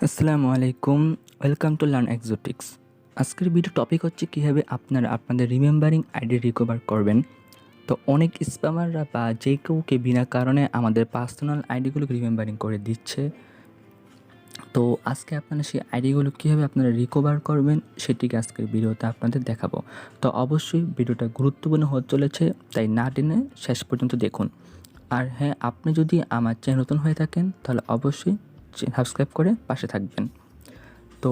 আসসালামু আলাইকুম, welcome to learn exotics. আজকের ভিডিও টপিক হচ্ছে কীভাবে আপনারা আপনাদের রিমেম্বারিং আইডি রিকভার করবেন। তো অনেক স্প্যামাররা বা যে কেউকে বিনা কারণে আমাদের পার্সোনাল আইডিগুলোকে রিমেম্বারিং করে দিচ্ছে। তো আজকে আপনারা সেই আইডিগুলো কীভাবে আপনারা রিকভার করবেন সেটিকে আজকের ভিডিওতে আপনাদের দেখাবো। তো অবশ্যই ভিডিওটা গুরুত্বপূর্ণ হতে চলেছে, তাই না টেনে শেষ পর্যন্ত দেখুন। আর হ্যাঁ, আপনি যদি আমার চ্যানেল নতুন হয়ে থাকেন তাহলে অবশ্যই সাবস্ক্রাইব করে পাশে থাকবেন। তো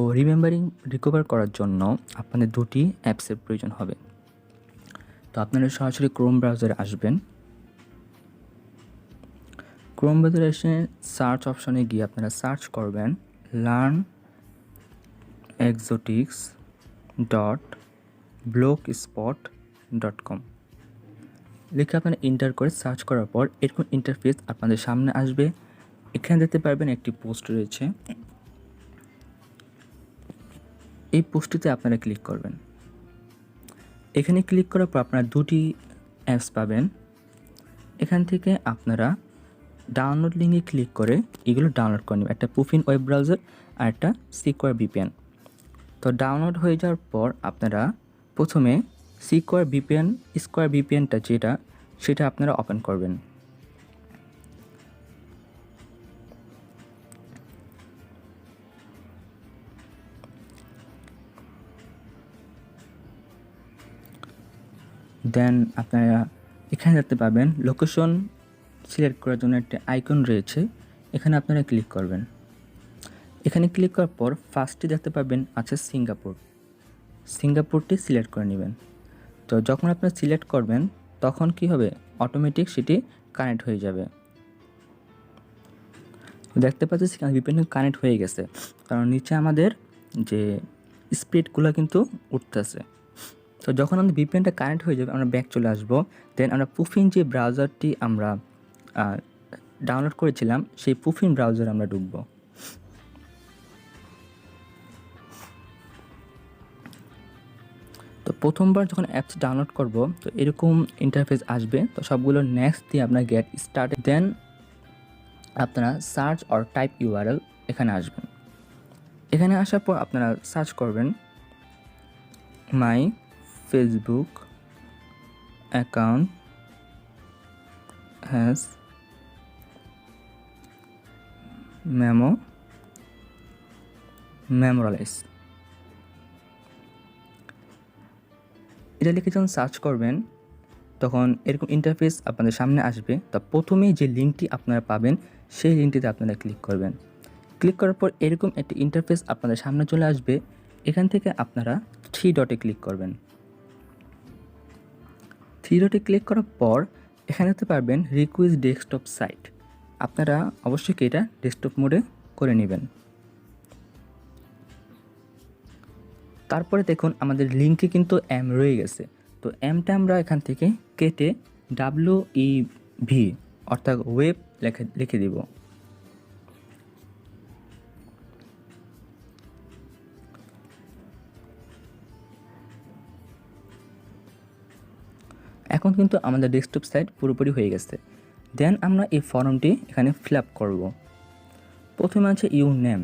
রিকভার করার জন্য আপনাদের দুটি অ্যাপসের প্রয়োজন হবে। তো আপনারা সরাসরি ক্রোম ব্রাউজারে আসবেন। ক্রোম ব্রাউজারে এসে সার্চ অপশনে গিয়ে আপনারা সার্চ করবেন learnexotics.blogspot.com লিখে আপনারা এন্টার করে সার্চ করার পর এরকম ইন্টারফেস আপনাদের সামনে আসবে। এখানে দেখতে পারবেন একটি পোস্ট রয়েছে, এই পোস্টটিতে আপনারা ক্লিক করবেন। এখানে ক্লিক করার পর আপনারা দুটি অ্যাপস পাবেন। এখান থেকে আপনারা ডাউনলোড লিঙ্কে ক্লিক করে এগুলো ডাউনলোড করে নেবেন, একটা প্রুফিন ওয়েব ব্রাউজার আর একটা সিকিউর ভিপিএন। তো ডাউনলোড হয়ে যাওয়ার পর আপনারা প্রথমে স্কোয়ার ভিপিএনটা সেটা আপনারা ওপেন করবেন। দেন আপনারা এখানে দেখতে পাবেন লোকেশন সিলেক্ট করার জন্য একটা আইকন রয়েছে, এখানে আপনারা ক্লিক করবেন। এখানে ক্লিক করার পর ফার্স্টে দেখতে পাবেন আছে সিঙ্গাপুরটি সিলেক্ট করে নেবেন। তো যখন আপনারা সিলেক্ট করবেন তখন কি হবে, অটোমেটিক সেটি কানেক্ট হয়ে যাবে। দেখতে পাচ্ছি ভিপিএন কানেক্ট হয়ে গেছে, কারণ নিচে আমাদের যে স্পিডগুলো কিন্তু উঠতেছে। তো যখন আমাদের ভিপিএনটা কানেক্ট হয়ে যাবে আমরা ব্যাক চলে আসবো। দেন আমরা প্রুফিন যে ব্রাউজারটি আমরা ডাউনলোড করেছিলাম সেই প্রুফিন ব্রাউজারে আমরা ঢুকবো। তো প্রথমবার যখন অ্যাপস ডাউনলোড করব তো এরকম ইন্টারফেস আসবে। তো সবগুলো নেক্সট দিয়ে আপনার গেট স্টার্ট, দেন আপনারা সার্চ অর টাইপ ইউআরএল এখানে আসবেন। এখানে আসার পর আপনারা সার্চ করবেন my Facebook account has memorialized। এটা লিখে যখন সার্চ করবেন তখন এরকম ইন্টারফেস আপনাদের সামনে আসবে। তো প্রথমেই যে লিঙ্কটি আপনারা পাবেন সেই লিঙ্কটিতে আপনারা ক্লিক করবেন। ক্লিক করার পর এরকম একটি ইন্টারফেস আপনাদের সামনে চলে আসবে। এখান থেকে আপনারা 3 ডটে ক্লিক করবেন। 3 ডটে ক্লিক করার পর এখানে দেখতে পারবেন রিকোয়েস্ট ডেস্কটপ সাইট, আপনারা অবশ্যই এটা ডেস্কটপ মোডে করে নেবেন। তারপরে দেখুন আমাদের লিঙ্কে কিন্তু এম রয়ে গেছে। তো এমটা আমরা এখান থেকে কেটে WEV অর্থাৎ ওয়েব লিখে দিব। এখন কিন্তু আমাদের ডেস্কটপ সাইট পুরোপুরি হয়ে গেছে। দেন আমরা এই ফর্মটি এখানে ফিল আপ করব। প্রথমে আছে ইউর নেম,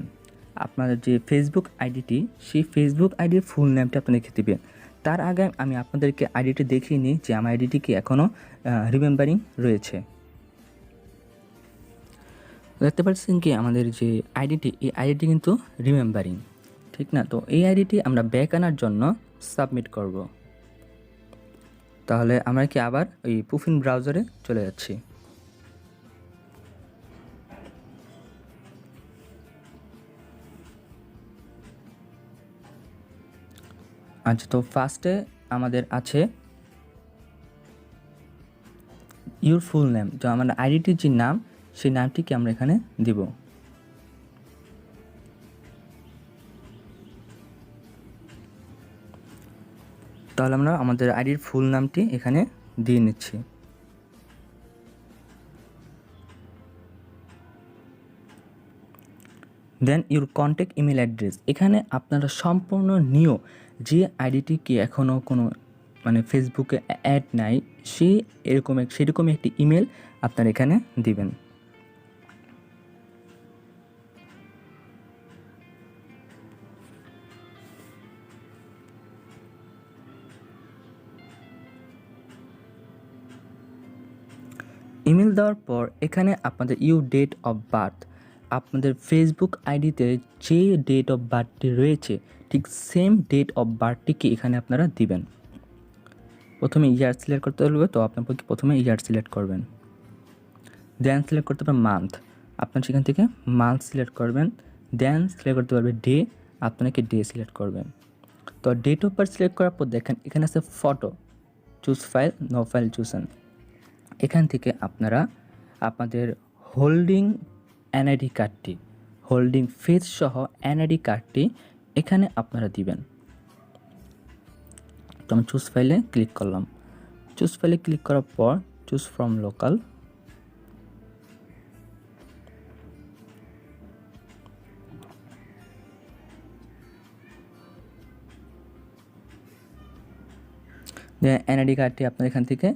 আপনাদের যে ফেসবুক আইডিটি সেই ফেসবুক আইডির ফুল নেমটা আপনি লিখে দেবেন। তার আগে আমি আপনাদেরকে আইডিটি দেখিয়ে নিই যে আমার আইডিটি কি এখনও রিমেম্বারিং রয়েছে। দেখতে পাচ্ছেন কি আমাদের যে আইডিটি, এই আইডিটি কিন্তু রিমেম্বারিং, ঠিক না? তো এই আইডিটি আমরা ব্যাক আনার জন্য সাবমিট করব। তাহলে আমরা কি আবার ওই প্রুফিন ব্রাউজারে চলে যাচ্ছি। আচ্ছা, তো ফার্স্টে আমাদের আছে ইউর ফুল নেম, তো আমার আইডিটির যে নাম সেই নামটিকে আমরা এখানে দিব। তাহলে আমরা আমাদের আইডির ফুল নামটি এখানে দিয়ে নিচ্ছি। দেন ইউর কন্ট্যাক্ট ইমেল অ্যাড্রেস, এখানে আপনারা সম্পূর্ণ নিউ যে আইডিটি এখনও কোনো ফেসবুকে অ্যাড নাই সেরকম একটি ইমেল আপনারা এখানে দিবেন। ইমেল দেওয়ার পর এখানে আপনাদের ইউ ডেট অফ বার্থ, আপনাদের ফেসবুক আইডিতে যে ডেট অফ বার্থটি রয়েছে ঠিক সেম ডেট অফ বার্থটিকে এখানে আপনারা দিবেন। প্রথমে ইয়ার সিলেক্ট করতে হবে, তো আপনার প্রথমে ইয়ার সিলেক্ট করবেন, দেন সিলেক্ট করতে পারবেন মান্থ, আপনার সেখান থেকে মান্থ সিলেক্ট করবেন, দেন সিলেক্ট করতে পারবে ডে, আপনাকে ডে সিলেক্ট করবেন। তো ডেট অফ বার্থ সিলেক্ট করার পর দেখেন এখানে আছে photo, choose file, no file chosen. এখান থেকে আপনারা আপনাদের হোল্ডিং এনআইডি কার্ডটি, হোল্ডিং ফেস সহ এনআইডি কার্ডটি এখানে আপনারা দিবেন। তো আমি চুজ ফাইলে ক্লিক করলাম, চুজ ফাইলে ক্লিক করার পর চুজ ফ্রম লোকাল, এনআইডি কার্ডটি আপনার এখান থেকে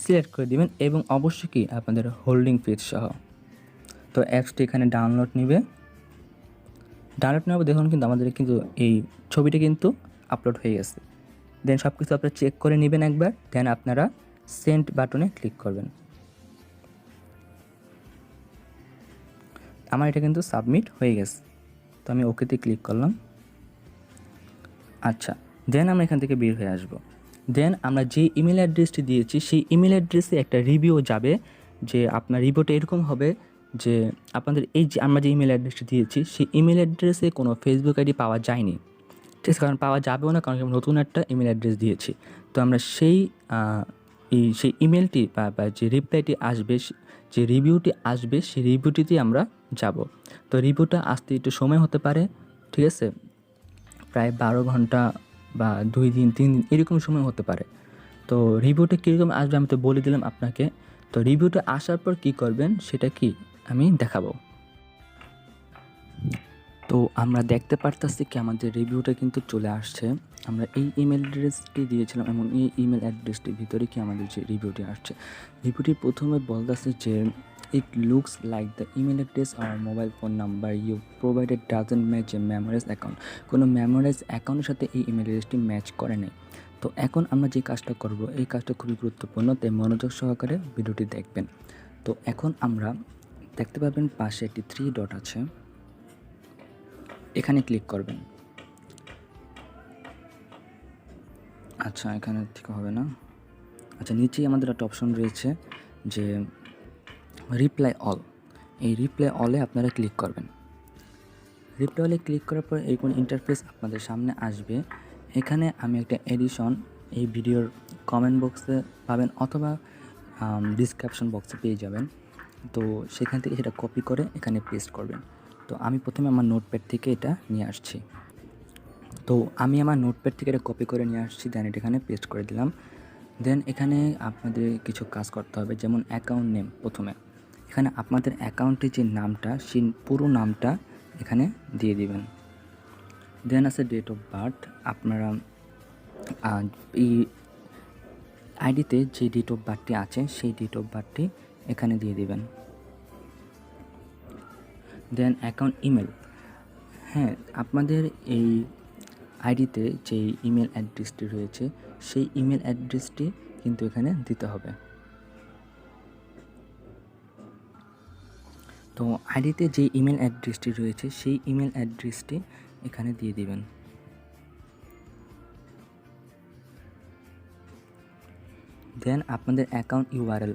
সিলেক্ট করে দিবেন এবং অবশ্যই কি আপনাদের হোল্ডিং ফেস সহ। তো অ্যাপসটি এখানে ডাউনলোড নেবে, ডাউনলোড নেওয়ার পর দেখুন কিন্তু আমাদের কিন্তু এই ছবিটা কিন্তু আপলোড হয়ে গেছে। দেন সব কিছু আপনারা চেক করে নেবেন একবার, দেন আপনারা সেন্ড বাটনে ক্লিক করবেন। আমার এটা কিন্তু সাবমিট হয়ে গেছে, তো আমি ওকেতে ক্লিক করলাম। আচ্ছা, দেন আমরা এখান থেকে বের হয়ে আসব। দেন আমরা যে ইমেল অ্যাড্রেসটি দিয়েছি সেই ইমেল অ্যাড্রেসে একটা রিভিউ যাবে, যে আপনার রিভিউটা এরকম হবে যে আপনাদের এই যে আমরা যে ইমেল অ্যাড্রেসটি দিয়েছি সেই ইমেল অ্যাড্রেসে কোনো ফেসবুক আইডি পাওয়া যায়নি, ঠিক আছে, কারণ পাওয়া যাবেও না, কারণ আমরা নতুন একটা ইমেল অ্যাড্রেস দিয়েছি। তো আমরা সেই ইমেলটি বা যে রিপ্লাইটি আসবে, যে রিভিউটি আসবে সেই রিভিউটিতেই আমরা যাব। তো রিভিউটা আসতে একটু সময় হতে পারে, ঠিক আছে, প্রায় 12 ঘন্টা বা 2 দিন 3 দিন এরকম সময় হতে পারে। তো রিভিউটা কীরকম আসবে আমি তো বলে দিলাম আপনাকে। তো রিভিউটা আসার পর কী করবেন সেটা কি আমি দেখাবো। তো আমরা দেখতে পারতেছি কি আমাদের রিভিউটা কিন্তু চলে আসছে। আমরা এই ইমেল অ্যাড্রেসটি দিয়েছিলাম এবং এই ইমেল অ্যাড্রেসটির ভিতরে কি আমাদের যে রিভিউটি আসছে, রিভিউটি প্রথমে বলতেছে যে it looks like the email address আর mobile phone number you provided doesn't match a memorize account. কোনো মেমোরাইজ অ্যাকাউন্টের সাথে এই ইমেল অ্যাড্রেসটি ম্যাচ করে নাই। তো এখন আমরা যে কাজটা করব, এই কাজটা খুবই গুরুত্বপূর্ণ, তাই মনোযোগ সহকারে ভিডিওটি দেখবেন। তো এখন আমরা দেখতে পাবেন পাশে একটি 3 ডট আছে, এখানে ক্লিক করবেন। আচ্ছা, এখানে ঠিক হবে না। আচ্ছা, নিচেই আমাদের একটা অপশন রয়েছে যে রিপ্লাই অল, এই রিপ্লাই অলে আপনারা ক্লিক করবেন। রিপ্লাই অলে ক্লিক করার পর এই কোন ইন্টারফেস আপনাদের সামনে আসবে। এখানে আমি একটা এডিশন এই ভিডিওর কমেন্ট বক্সে পাবেন অথবা ডিসক্রিপশন বক্সে পেয়ে যাবেন। তো সেখান থেকে সেটা কপি করে এখানে পেস্ট করবেন। তো আমি প্রথমে আমার নোটপ্যাড থেকে এটা নিয়ে আসছি। তো আমি আমার নোটপ্যাড থেকে এটা কপি করে নিয়ে আসছি, দেন এটা এখানে পেস্ট করে দিলাম। দেন এখানে আপনাদের কিছু কাজ করতে হবে, যেমন অ্যাকাউন্ট নেম। প্রথমে এখানে আপনাদের অ্যাকাউন্টের যে নামটা সেই পুরো নামটা এখানে দিয়ে দিবেন। দেন আছে ডেট অফ বার্থ, আপনারা এই আইডিতে যে ডেট অফ বার্থটি আছে সেই ডেট অফ বার্থটি এখানে দিয়ে দিবেন। দেন অ্যাকাউন্ট ইমেল, হ্যাঁ, আপনাদের এই আইডিতে যে ইমেল অ্যাড্রেসটি রয়েছে সেই ইমেল অ্যাড্রেসটি কিন্তু এখানে দিতে হবে। তো আইডিতে যে ইমেল অ্যাড্রেসটি রয়েছে সেই ইমেল অ্যাড্রেসটি এখানে দিয়ে দিবেন। দেন আপনাদের অ্যাকাউন্ট ইউআরএল,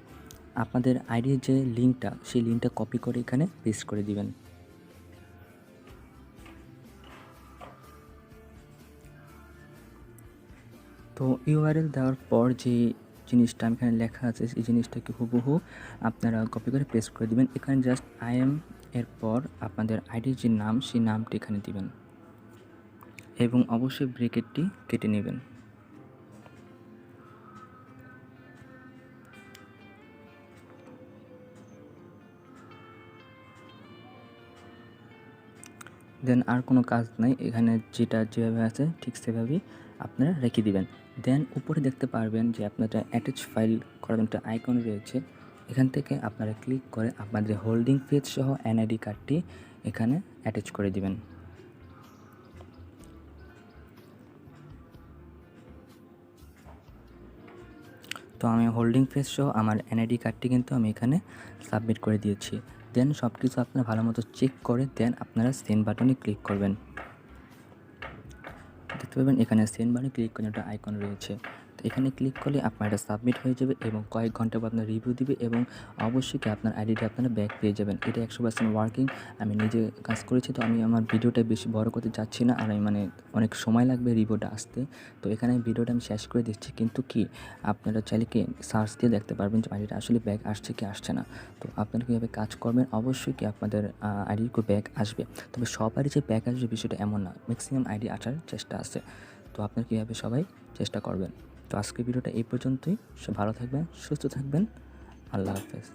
আপনাদের আইডির যে লিঙ্কটা সেই লিঙ্কটা কপি করে এখানে পেস্ট করে দিবেন। তো ইউআরএল দেওয়ার পর যে জিনিসটা এখানে লেখা আছে সেই জিনিসটাকে হুবহু আপনারা কপি করে পেস্ট করে দিবেন। এখানে জাস্ট আই এম এরপর আপনাদের আইডির যে নাম সেই নামটি এখানে দিবেন এবং অবশ্যই ব্রেকেটটি কেটে নেবেন। দেন আর কোনো কাজ নাই, এখানে যেটা যেভাবে আছে ঠিক সেভাবেই আপনারা রেখে দিবেন। দেন উপরে দেখতে পারবেন যে আপনারা অ্যাটাচ ফাইল করার একটা আইকন রয়েছে, এখান থেকে আপনারা ক্লিক করে আপনাদের হোল্ডিং পেজ সহ এনআইডি কার্ডটি এখানে অ্যাটাচ করে দিবেন। তো আমি হোল্ডিং ফেস সহ আমার এনআইডি কার্ডটি কিন্তু আমি এখানে সাবমিট করে দিয়েছি। দেন সব কিছু আপনারা ভালো মতো চেক করে দেন আপনারা সেন্ড বাটনে ক্লিক করবেন। দেখতে পাবেন এখানে সেন্ড বাটনে ক্লিক করে একটা আইকন রয়েছে। তো এখানে ক্লিক করলে আপনার এটা সাবমিট হয়ে যাবে এবং কয়েক ঘন্টা পর আপনার রিভিউ দিবে এবং অবশ্যই কি আপনার আইডিটা আপনারা ব্যাক পেয়ে যাবেন। এটা 100% ওয়ার্কিং। আমি নিজে কাজ করেছি, তো আমি আমার ভিডিওটা বেশি বড় করতে চাচ্ছি না, আর আমি অনেক সময় লাগবে রিভিউটা আসতে। তো এখানে ভিডিওটা আমি শেষ করে দিচ্ছি, কিন্তু কি আপনারা চাইলে কি সার্চ দিয়ে দেখতে পারবেন যে আইডিটা আসলে ব্যাক আসছে কি আসছে না। তো আপনারা কীভাবে কাজ করবেন, অবশ্যই কি আপনাদের আইডির ব্যাক আসবে। তবে সবারই যে ব্যাক আসবে বিষয়টা এমন না, ম্যাক্সিমাম আইডি আসার চেষ্টা আছে। তো আপনারা কীভাবে সবাই চেষ্টা করবেন। তো আজকের ভিডিওটা এই পর্যন্তই। ভালো থাকবেন, সুস্থ থাকবেন। আল্লাহ হাফেজ।